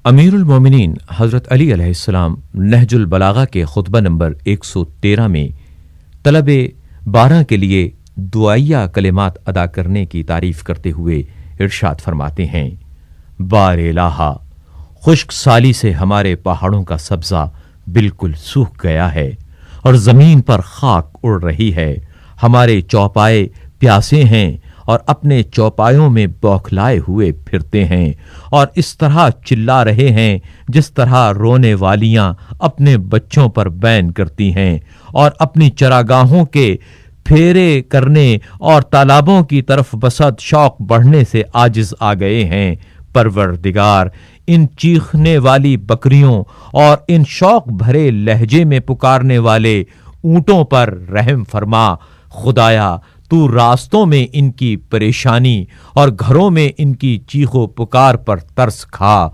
امیر المومنین حضرت علی علیہ السلام نہج البلاغہ کے خطبہ نمبر 113 میں طلب 12 کے لیے دعائیہ کلمات ادا کرنے کی تعریف کرتے ہوئے ارشاد فرماتے ہیں: بار الہا، خشک سالی سے ہمارے پہاڑوں کا سبزہ بالکل سوکھ گیا ہے اور زمین پر خاک اڑ رہی ہے۔ ہمارے چوپائے پیاسے ہیں اور اپنے چوپایوں میں بوکھلائے ہوئے پھرتے ہیں اور اس طرح چلا رہے ہیں جس طرح رونے والیاں اپنے بچوں پر بین کرتی ہیں، اور اپنی چراگاہوں کے پھیرے کرنے اور تالابوں کی طرف بسط شوق بڑھنے سے عاجز آ گئے ہیں۔ پروردگار، ان چیخنے والی بکریوں اور ان شوق بھرے لہجے میں پکارنے والے اونٹوں پر رحم فرما۔ خدایا، تو راستوں میں ان کی پریشانی اور گھروں میں ان کی چیخ و پکار پر ترس کھا۔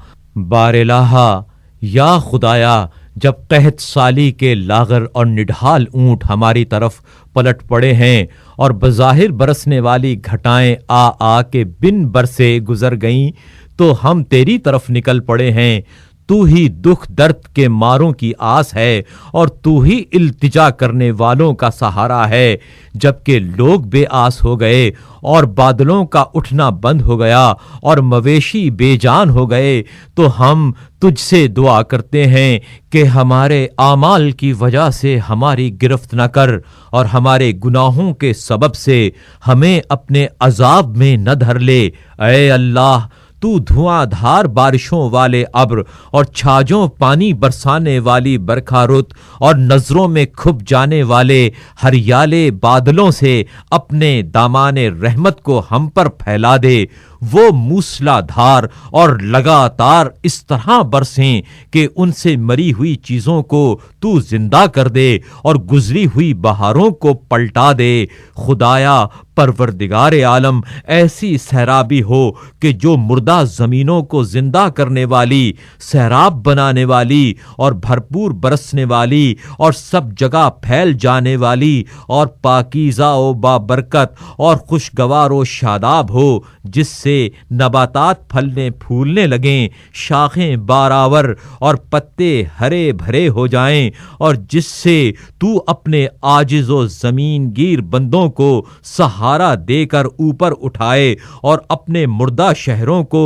بار الہا، یا خدایا، جب قحط سالی کے لاغر اور نڈھال اونٹ ہماری طرف پلٹ پڑے ہیں اور بظاہر برسنے والی گھٹائیں آ کے بن برسے گزر گئیں تو ہم تیری طرف نکل پڑے ہیں۔ تو ہی دکھ درد کے ماروں کی آس ہے اور تو ہی التجا کرنے والوں کا سہارا ہے۔ جبکہ لوگ بے آس ہو گئے اور بادلوں کا اٹھنا بند ہو گیا اور مویشی بے جان ہو گئے تو ہم تجھ سے دعا کرتے ہیں کہ ہمارے اعمال کی وجہ سے ہماری گرفت نہ کر اور ہمارے گناہوں کے سبب سے ہمیں اپنے عذاب میں نہ دھر لے۔ اے اللہ، تو دھواں دھار بارشوں والے ابر اور چھاجوں پانی برسانے والی برکھا رت اور نظروں میں کھپ جانے والے ہریالے بادلوں سے اپنے دامان رحمت کو ہم پر پھیلا دے۔ وہ موسلا دھار اور لگاتار اس طرح برسیں کہ ان سے مری ہوئی چیزوں کو تو زندہ کر دے اور گزری ہوئی بہاروں کو پلٹا دے۔ خدایا، پروردگار عالم، ایسی سیرابی ہو کہ جو مردہ زمینوں کو زندہ کرنے والی، سیراب بنانے والی اور بھرپور برسنے والی اور سب جگہ پھیل جانے والی اور پاکیزہ و بابرکت اور خوشگوار و شاداب ہو، جس سے نباتات پھلنے پھولنے لگیں، شاخیں بارآور اور پتے ہرے بھرے ہو جائیں، اور جس سے تو اپنے عاجز و زمین گیر بندوں کو سہارا دے کر اوپر اٹھائے اور اپنے مردہ شہروں کو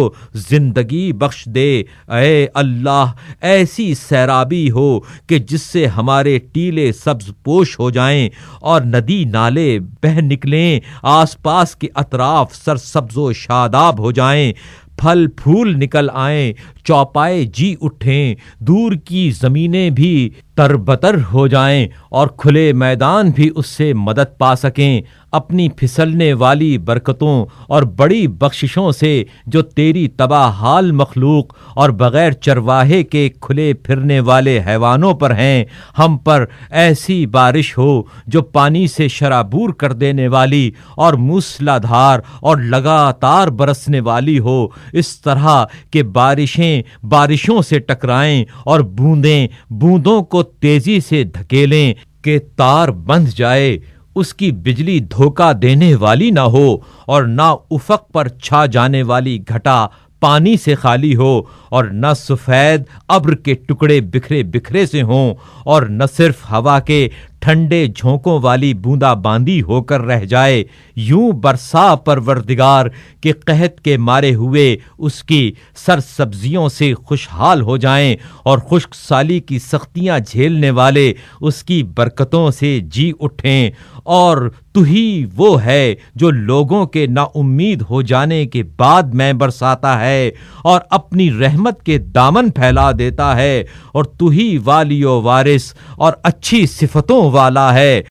زندگی بخش دے۔ اے اللہ، ایسی سیرابی ہو کہ جس سے ہمارے ٹیلے سبز پوش ہو جائیں اور ندی نالے بہہ نکلیں، آس پاس کے اطراف سرسبز و شاداب ہو جائیں، پھل پھول نکل آئیں، چوپائے جی اٹھیں، دور کی زمینیں بھی تربتر ہو جائیں اور کھلے میدان بھی اس سے مدد پا سکیں۔ اپنی پھسلنے والی برکتوں اور بڑی بخششوں سے جو تیری تباہ حال مخلوق اور بغیر چرواہے کے کھلے پھرنے والے حیوانوں پر ہیں، ہم پر ایسی بارش ہو جو پانی سے شرابور کر دینے والی اور موسلا دھار اور لگاتار برسنے والی ہو، اس طرح کہ بارشیں بارشوں سے ٹکرائیں اور بوندیں بوندوں کو تیزی سے دھکیلیں کہ تار بندھ جائے، اس کی بجلی دھوکہ دینے والی نہ ہو اور نہ افق پر چھا جانے والی گھٹا پانی سے خالی ہو، اور نہ سفید ابر کے ٹکڑے بکھرے بکھرے سے ہوں، اور نہ صرف ہوا کے ٹھنڈے جھونکوں والی بوندا باندی ہو کر رہ جائے۔ یوں برسا پروردگار کہ قحط کے مارے ہوئے اس کی سرسبزیوں سے خوشحال ہو جائیں اور خشک سالی کی سختیاں جھیلنے والے اس کی برکتوں سے جی اٹھیں۔ اور تو ہی وہ ہے جو لوگوں کے نا امید ہو جانے کے بعد میں برساتا ہے اور اپنی رحمت کے دامن پھیلا دیتا ہے، اور تو ہی والی و وارث اور اچھی صفتوں والا ہے۔